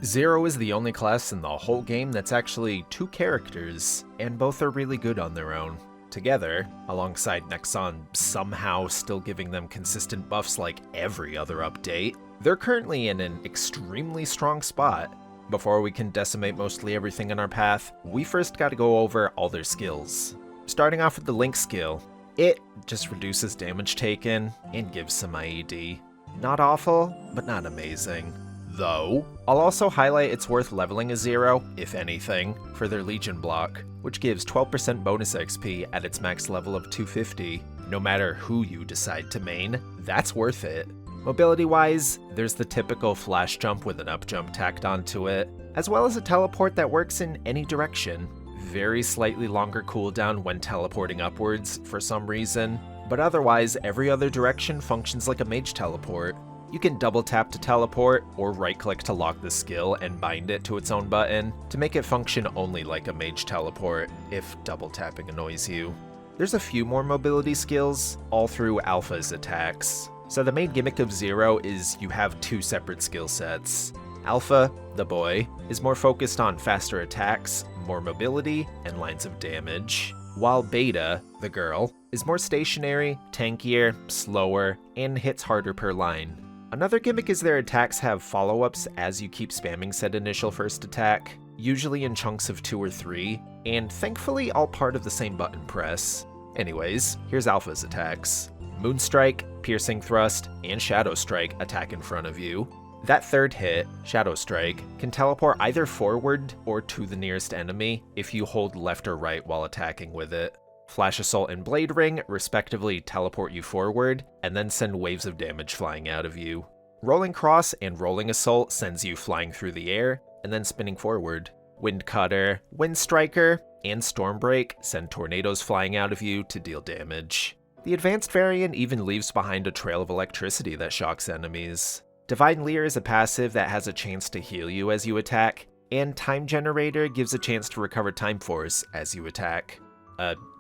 Zero is the only class in the whole game that's actually two characters, and both are really good on their own. Together, alongside Nexon somehow still giving them consistent buffs like every other update, they're currently in an extremely strong spot. Before we can decimate mostly everything in our path, we first gotta go over all their skills. Starting off with the Link skill, it just reduces damage taken and gives some IED. Not awful, but not amazing. Though, I'll also highlight it's worth leveling a Zero, if anything, for their Legion block, which gives 12% bonus XP at its max level of 250. No matter who you decide to main, that's worth it. Mobility-wise, there's the typical flash jump with an up jump tacked onto it, as well as a teleport that works in any direction. Very slightly longer cooldown when teleporting upwards for some reason, but otherwise every other direction functions like a mage teleport. You can double tap to teleport, or right click to lock the skill and bind it to its own button to make it function only like a mage teleport, if double tapping annoys you. There's a few more mobility skills, all through Alpha's attacks. So the main gimmick of Zero is you have two separate skill sets. Alpha, the boy, is more focused on faster attacks, more mobility, and lines of damage, while Beta, the girl, is more stationary, tankier, slower, and hits harder per line. Another gimmick is their attacks have follow-ups as you keep spamming said initial first attack, usually in chunks of 2 or 3, and thankfully all part of the same button press. Anyways, here's Alpha's attacks. Moonstrike, Piercing Thrust, and Shadow Strike attack in front of you. That third hit, Shadow Strike, can teleport either forward or to the nearest enemy if you hold left or right while attacking with it. Flash Assault and Blade Ring respectively teleport you forward, and then send waves of damage flying out of you. Rolling Cross and Rolling Assault sends you flying through the air, and then spinning forward. Wind Cutter, Wind Striker, and Stormbreak send tornadoes flying out of you to deal damage. The advanced variant even leaves behind a trail of electricity that shocks enemies. Divine Leer is a passive that has a chance to heal you as you attack, and Time Generator gives a chance to recover Time Force as you attack.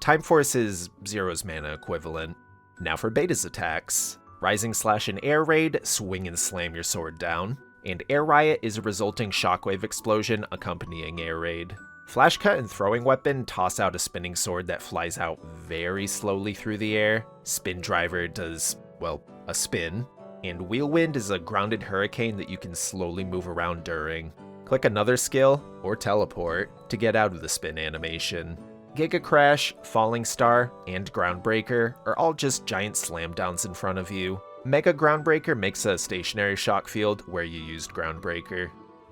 Time Force is Zero's mana equivalent. Now for Beta's attacks. Rising Slash and Air Raid swing and slam your sword down, and Air Riot is a resulting shockwave explosion accompanying Air Raid. Flash Cut and Throwing Weapon toss out a spinning sword that flies out very slowly through the air. Spin Driver does, well, a spin. And Wheelwind is a grounded hurricane that you can slowly move around during. Click another skill, or teleport, to get out of the spin animation. Giga Crash, Falling Star, and Groundbreaker are all just giant slam downs in front of you. Mega Groundbreaker makes a stationary shock field where you used Groundbreaker.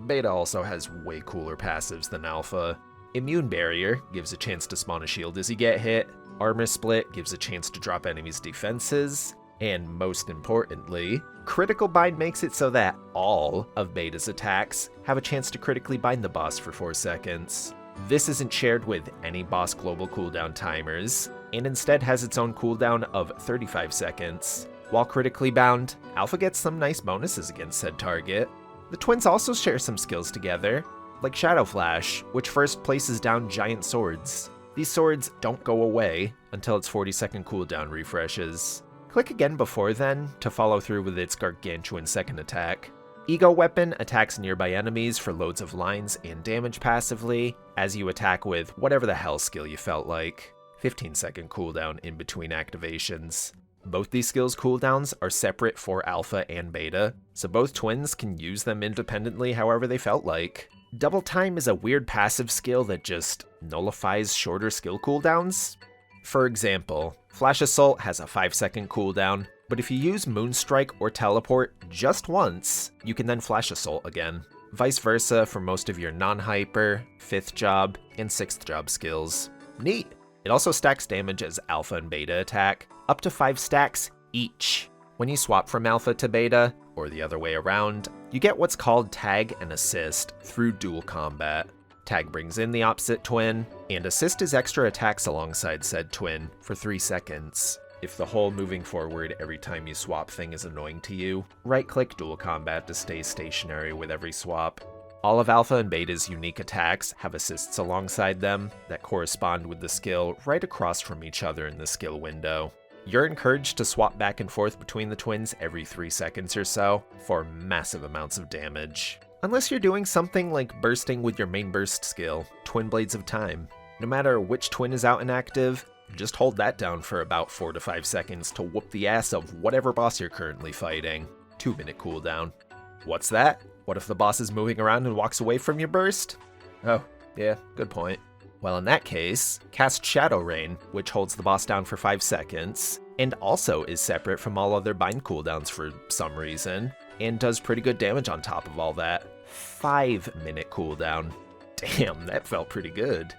Beta also has way cooler passives than Alpha. Immune Barrier gives a chance to spawn a shield as you get hit. Armor Split gives a chance to drop enemies' defenses. And most importantly, Critical Bind makes it so that all of Beta's attacks have a chance to critically bind the boss for 4 seconds. This isn't shared with any boss global cooldown timers, and instead has its own cooldown of 35 seconds. While critically bound, Alpha gets some nice bonuses against said target. The twins also share some skills together, like Shadow Flash, which first places down giant swords. These swords don't go away until its 40-second cooldown refreshes. Click again before then to follow through with its gargantuan second attack. Ego Weapon attacks nearby enemies for loads of lines and damage passively, as you attack with whatever the hell skill you felt like. 15-second cooldown in between activations. Both these skills' cooldowns are separate for Alpha and Beta, so both twins can use them independently however they felt like. Double Time is a weird passive skill that just nullifies shorter skill cooldowns. For example, Flash Assault has a 5-second cooldown, but if you use Moonstrike or Teleport just once, you can then Flash Assault again. Vice versa for most of your non-hyper, 5th job, and 6th job skills. Neat! It also stacks damage as Alpha and Beta attack, up to 5 stacks each. When you swap from Alpha to Beta, or the other way around, you get what's called Tag and Assist through dual combat. Tag brings in the opposite twin, and Assist is extra attacks alongside said twin for 3 seconds. If the whole moving forward every time you swap thing is annoying to you, right-click dual combat to stay stationary with every swap. All of Alpha and Beta's unique attacks have assists alongside them that correspond with the skill right across from each other in the skill window. You're encouraged to swap back and forth between the twins every 3 seconds or so for massive amounts of damage. Unless you're doing something like bursting with your main burst skill, Twin Blades of Time. No matter which twin is out and active, just hold that down for about 4 to 5 seconds to whoop the ass of whatever boss you're currently fighting. 2-minute cooldown. What's that? What if the boss is moving around and walks away from your burst? Oh, yeah, good point. Well, in that case, cast Shadow Rain, which holds the boss down for 5 seconds, and also is separate from all other bind cooldowns for some reason, and does pretty good damage on top of all that. 5-minute cooldown. Damn, that felt pretty good.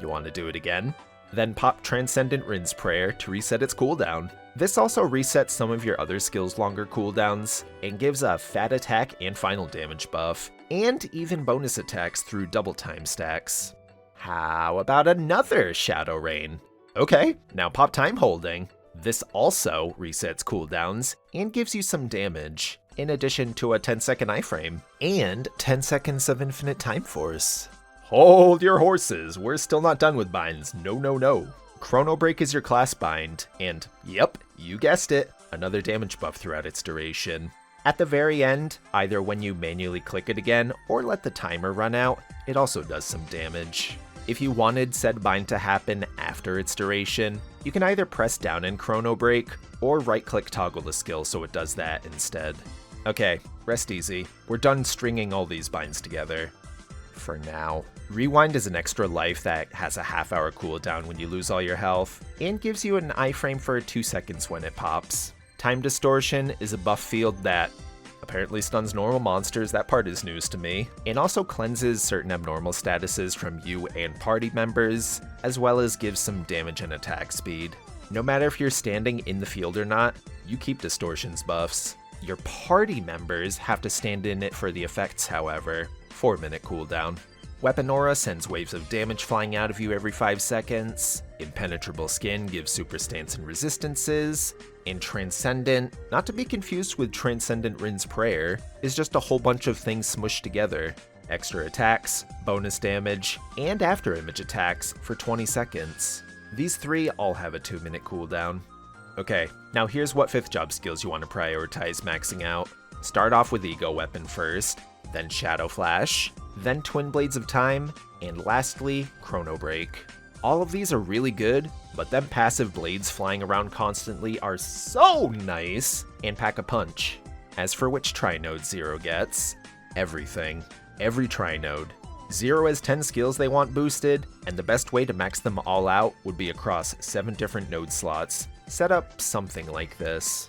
You want to do it again? Then pop Transcendent Rin's Prayer to reset its cooldown. This also resets some of your other skills' longer cooldowns, and gives a fat attack and final damage buff, and even bonus attacks through double time stacks. How about another Shadow Rain? Okay, now pop Time Holding. This also resets cooldowns, and gives you some damage, in addition to a 10-second iframe, and 10 seconds of infinite time force. Hold your horses, we're still not done with binds, no. Chrono Break is your class bind, and yep, you guessed it, another damage buff throughout its duration. At the very end, either when you manually click it again, or let the timer run out, it also does some damage. If you wanted said bind to happen after its duration, you can either press down in Chrono Break, or right-click toggle the skill so it does that instead. Okay, rest easy, we're done stringing all these binds together. For now. Rewind is an extra life that has a half-hour cooldown when you lose all your health, and gives you an iframe for 2 seconds when it pops. Time Distortion is a buff field that apparently stuns normal monsters, that part is news to me, and also cleanses certain abnormal statuses from you and party members, as well as gives some damage and attack speed. No matter if you're standing in the field or not, you keep Distortion's buffs. Your party members have to stand in it for the effects, however. 4-minute cooldown. Weapon Aura sends waves of damage flying out of you every 5 seconds. Impenetrable Skin gives super stance and resistances. And Transcendent, not to be confused with Transcendent Rin's Prayer, is just a whole bunch of things smushed together. Extra attacks, bonus damage, and after image attacks for 20 seconds. These 3 all have a 2-minute cooldown. Okay, now here's what 5th job skills you want to prioritize maxing out. Start off with Ego Weapon first, then Shadow Flash, then Twin Blades of Time, and lastly, Chrono Break. All of these are really good, but them passive blades flying around constantly are so nice and pack a punch. As for which Trinode Zero gets, everything. Every Trinode. Zero has 10 skills they want boosted, and the best way to max them all out would be across 7 different node slots, set up something like this.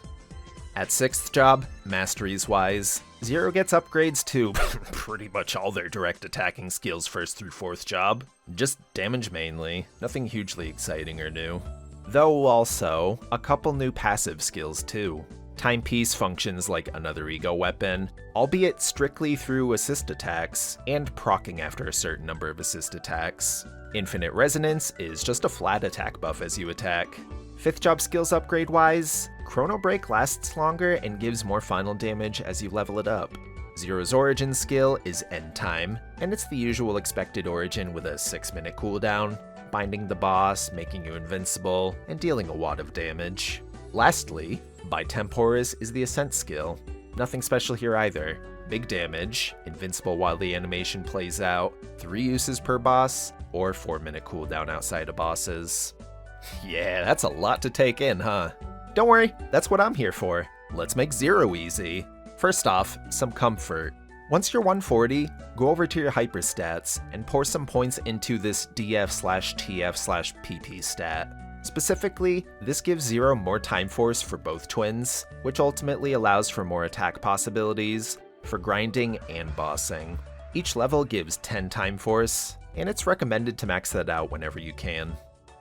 At 6th job, masteries wise, Zero gets upgrades to pretty much all their direct attacking skills 1st through 4th job. Just damage mainly, nothing hugely exciting or new. Though also, a couple new passive skills too. Timepiece functions like another ego weapon, albeit strictly through assist attacks, and proccing after a certain number of assist attacks. Infinite Resonance is just a flat attack buff as you attack. 5th job skills upgrade wise, Chrono Break lasts longer and gives more final damage as you level it up. Zero's origin skill is End Time, and it's the usual expected origin with a 6-minute cooldown, binding the boss, making you invincible, and dealing a wad of damage. Lastly, Bitemporis is the Ascent skill. Nothing special here either. Big damage, invincible while the animation plays out, 3 uses per boss, or 4-minute cooldown outside of bosses. Yeah, that's a lot to take in, huh? Don't worry, that's what I'm here for. Let's make Zero easy. First off, some comfort. Once you're 140, go over to your hyper stats and pour some points into this DF/TF/PP stat. Specifically, this gives Zero more time force for both twins, which ultimately allows for more attack possibilities for grinding and bossing. Each level gives 10 time force, and it's recommended to max that out whenever you can.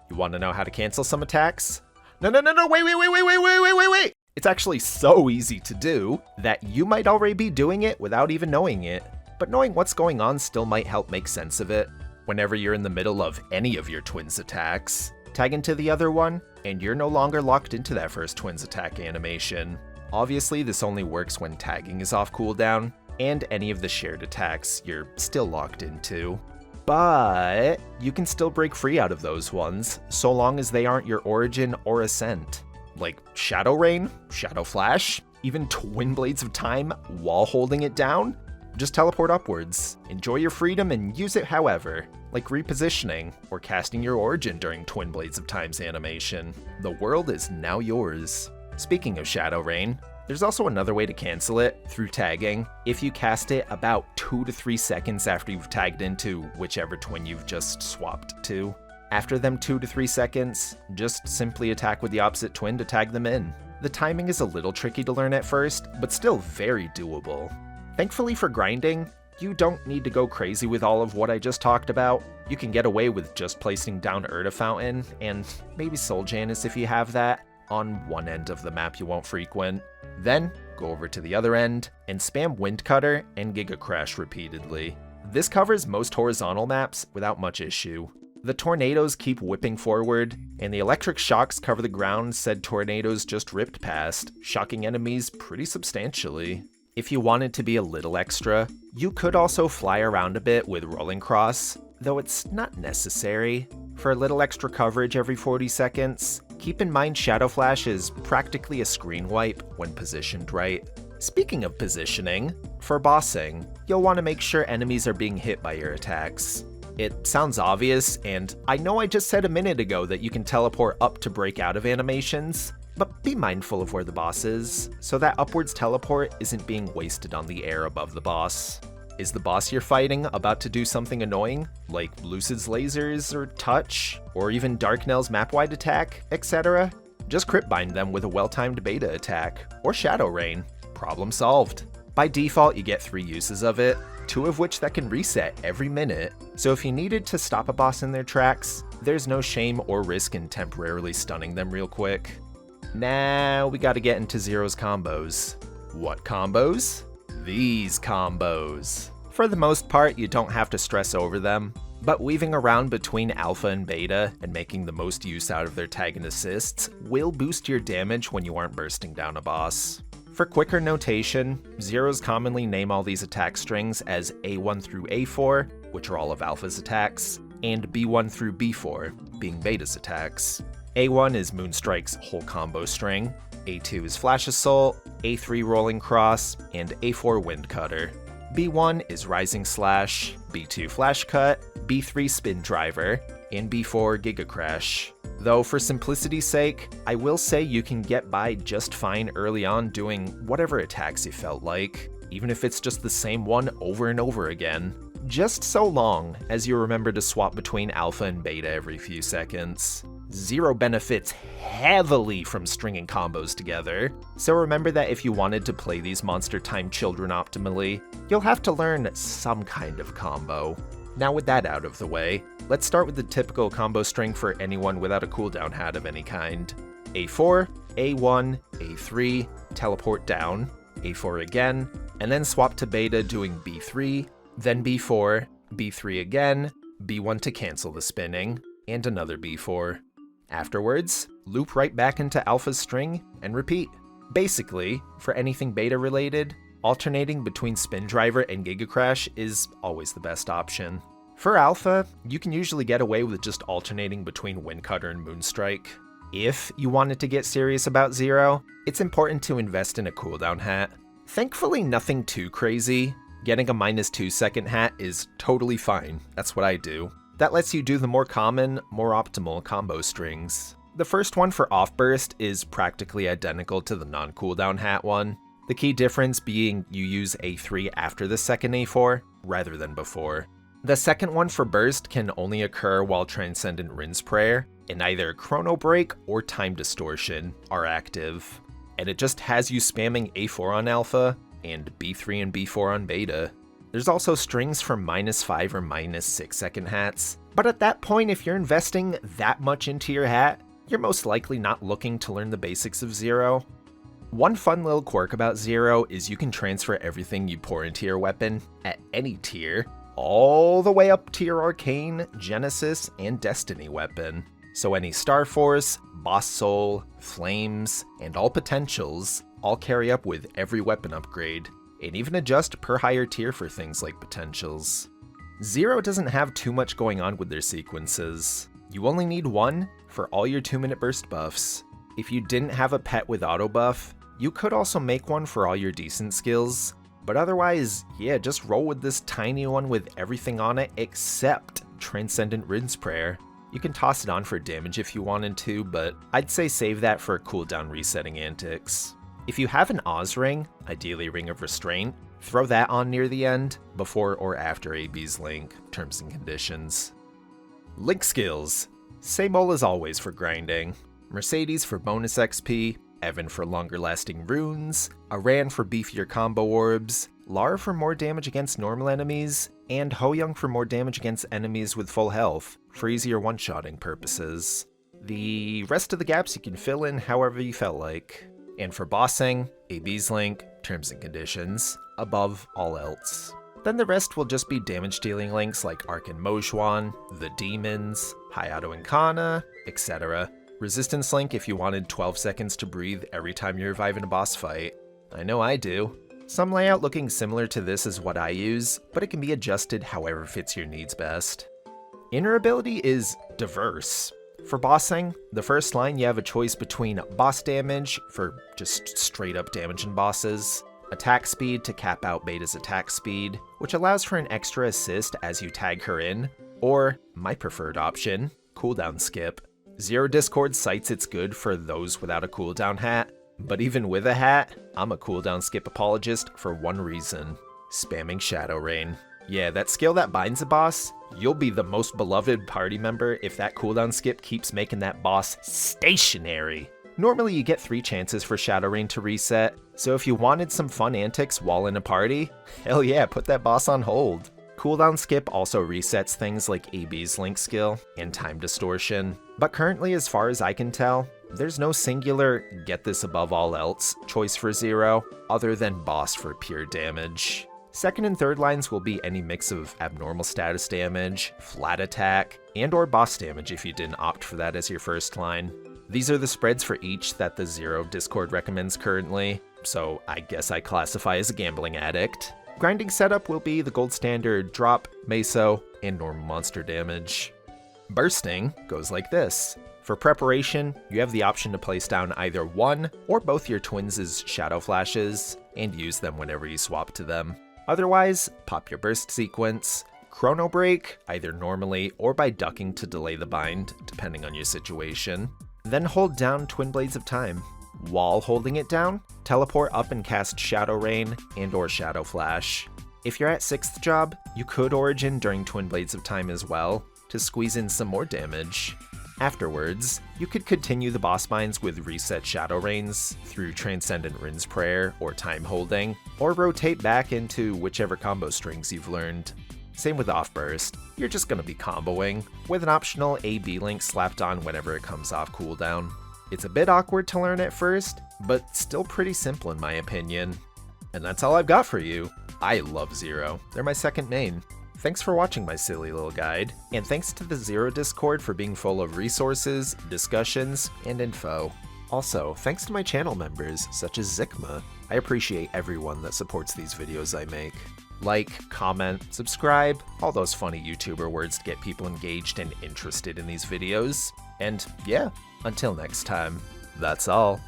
You want to know how to cancel some attacks? No, wait! It's actually so easy to do that you might already be doing it without even knowing it, but knowing what's going on still might help make sense of it. Whenever you're in the middle of any of your twins' attacks, tag into the other one, and you're no longer locked into that first twins attack animation. Obviously, this only works when tagging is off cooldown, and any of the shared attacks you're still locked into. But you can still break free out of those ones, so long as they aren't your origin or ascent. Like Shadow Rain, Shadow Flash, even Twin Blades of Time while holding it down. Just teleport upwards, enjoy your freedom and use it however, like repositioning or casting your origin during Twin Blades of Time's animation. The world is now yours. Speaking of Shadow Rain, there's also another way to cancel it, through tagging, if you cast it about 2 to 3 seconds after you've tagged into whichever twin you've just swapped to. After them 2 to 3 seconds, just simply attack with the opposite twin to tag them in. The timing is a little tricky to learn at first, but still very doable. Thankfully for grinding, you don't need to go crazy with all of what I just talked about. You can get away with just placing down Urda Fountain, and maybe Soul Janus if you have that, on one end of the map you won't frequent. Then, go over to the other end, and spam Wind Cutter and Giga Crash repeatedly. This covers most horizontal maps without much issue. The tornadoes keep whipping forward, and the electric shocks cover the ground said tornadoes just ripped past, shocking enemies pretty substantially. If you wanted to be a little extra, you could also fly around a bit with Rolling Cross, though it's not necessary. For a little extra coverage every 40 seconds, keep in mind Shadow Flash is practically a screen wipe when positioned right. Speaking of positioning, for bossing, you'll want to make sure enemies are being hit by your attacks. It sounds obvious, and I know I just said a minute ago that you can teleport up to break out of animations, but be mindful of where the boss is, so that upwards teleport isn't being wasted on the air above the boss. Is the boss you're fighting about to do something annoying, like Lucid's lasers or touch, or even Darknell's map-wide attack, etc.? Just crit bind them with a well-timed beta attack, or Shadow Rain. Problem solved. By default, you get 3 uses of it, 2 of which that can reset every minute, so if you needed to stop a boss in their tracks, there's no shame or risk in temporarily stunning them real quick. Now we gotta get into Zero's combos. What combos? These combos. For the most part, you don't have to stress over them, but weaving around between Alpha and Beta and making the most use out of their tag and assists will boost your damage when you aren't bursting down a boss. For quicker notation, Zeros commonly name all these attack strings as A1 through A4, which are all of Alpha's attacks, and B1 through B4, being Beta's attacks. A1 is Moonstrike's whole combo string, A2 is Flash Assault, A3 Rolling Cross, and A4 Wind Cutter. B1 is Rising Slash, B2 Flash Cut, B3 Spin Driver, and B4 Giga Crash. Though for simplicity's sake, I will say you can get by just fine early on doing whatever attacks you felt like, even if it's just the same one over and over again. Just so long as you remember to swap between Alpha and Beta every few seconds. Zero benefits heavily from stringing combos together, so remember that if you wanted to play these monster time children optimally, you'll have to learn some kind of combo. Now with that out of the way, let's start with the typical combo string for anyone without a cooldown hat of any kind. A4, A1, A3, teleport down, A4 again, and then swap to Beta doing B3, then B4, B3 again, B1 to cancel the spinning, and another B4. Afterwards, loop right back into Alpha's string and repeat. Basically, for anything Beta related, alternating between Spin Driver and Giga Crash is always the best option. For Alpha, you can usually get away with just alternating between Wind Cutter and Moonstrike. If you wanted to get serious about Zero, it's important to invest in a cooldown hat. Thankfully nothing too crazy. Getting a -2 second hat is totally fine, that's what I do. That lets you do the more common, more optimal combo strings. The first one for Off Burst is practically identical to the non-cooldown hat one, the key difference being you use A3 after the second A4, rather than before. The second one for Burst can only occur while Transcendent Rin's Prayer, and either Chrono Break or Time Distortion are active, and it just has you spamming A4 on Alpha, and B3 and B4 on Beta. There's also strings for -5 or -6 second hats, but at that point if you're investing that much into your hat, you're most likely not looking to learn the basics of Zero. One fun little quirk about Zero is you can transfer everything you pour into your weapon, at any tier, all the way up to your Arcane, Genesis, and Destiny weapon. So any Star Force, Boss Soul, Flames, and all potentials all carry up with every weapon upgrade, and even adjust per higher tier for things like potentials. Zero doesn't have too much going on with their sequences. You only need one for all your 2-minute burst buffs. If you didn't have a pet with auto buff, you could also make one for all your decent skills, But otherwise, yeah, just roll with this tiny one with everything on it except Transcendent Rinse Prayer. You can toss it on for damage if you wanted to, but I'd say save that for cooldown resetting antics. If you have an Oz ring, ideally Ring of Restraint, throw that on near the end, before or after AB's Link, terms and conditions. Link skills. Same ol' as always for grinding. Mercedes for bonus XP, Evan for longer lasting runes, Aran for beefier combo orbs, Lara for more damage against normal enemies, and Ho-Young for more damage against enemies with full health, for easier one-shotting purposes. The rest of the gaps you can fill in however you felt like. And for bossing, AB's Link, terms and conditions, above all else. Then the rest will just be damage-dealing links like Ark and Mojuan, the Demons, Hayato and Kana, etc. Resistance Link if you wanted 12 seconds to breathe every time you revive in a boss fight. I know I do. Some layout looking similar to this is what I use, but it can be adjusted however fits your needs best. Inner ability is diverse. For bossing, the first line you have a choice between boss damage for just straight up damage in bosses, attack speed to cap out Beta's attack speed, which allows for an extra assist as you tag her in, or my preferred option, cooldown skip. Zero Discord cites it's good for those without a cooldown hat, but even with a hat, I'm a cooldown skip apologist for one reason: spamming Shadow Rain. Yeah, that skill that binds a boss, you'll be the most beloved party member if that cooldown skip keeps making that boss stationary. Normally you get 3 chances for Shadow Rain to reset, so if you wanted some fun antics while in a party, hell yeah, put that boss on hold. Cooldown skip also resets things like AB's Link skill and time distortion, but currently as far as I can tell, there's no singular get this above all else choice for Zero, other than boss for pure damage. Second and third lines will be any mix of abnormal status damage, flat attack, and or boss damage if you didn't opt for that as your first line. These are the spreads for each that the Zero Discord recommends currently, so I guess I classify as a gambling addict. Grinding setup will be the gold standard drop, meso, and normal monster damage. Bursting goes like this. For preparation, you have the option to place down either one or both your twins' shadow flashes, and use them whenever you swap to them. Otherwise, pop your burst sequence, chrono break, either normally or by ducking to delay the bind, depending on your situation. Then hold down Twin Blades of Time. While holding it down, teleport up and cast Shadow Rain and or Shadow Flash. If you're at 6th job, you could Origin during Twin Blades of Time as well, to squeeze in some more damage. Afterwards, you could continue the boss binds with reset Shadow Rains through Transcendent Rin's Prayer or time holding, or rotate back into whichever combo strings you've learned. Same with Off Burst, you're just going to be comboing, with an optional AB link slapped on whenever it comes off cooldown. It's a bit awkward to learn at first, but still pretty simple in my opinion. And that's all I've got for you. I love Zero, they're my second main. Thanks for watching my silly little guide, and thanks to the Zero Discord for being full of resources, discussions, and info. Also, thanks to my channel members, such as Zikma. I appreciate everyone that supports these videos I make. Like, comment, subscribe, all those funny YouTuber words to get people engaged and interested in these videos. And yeah, until next time, that's all.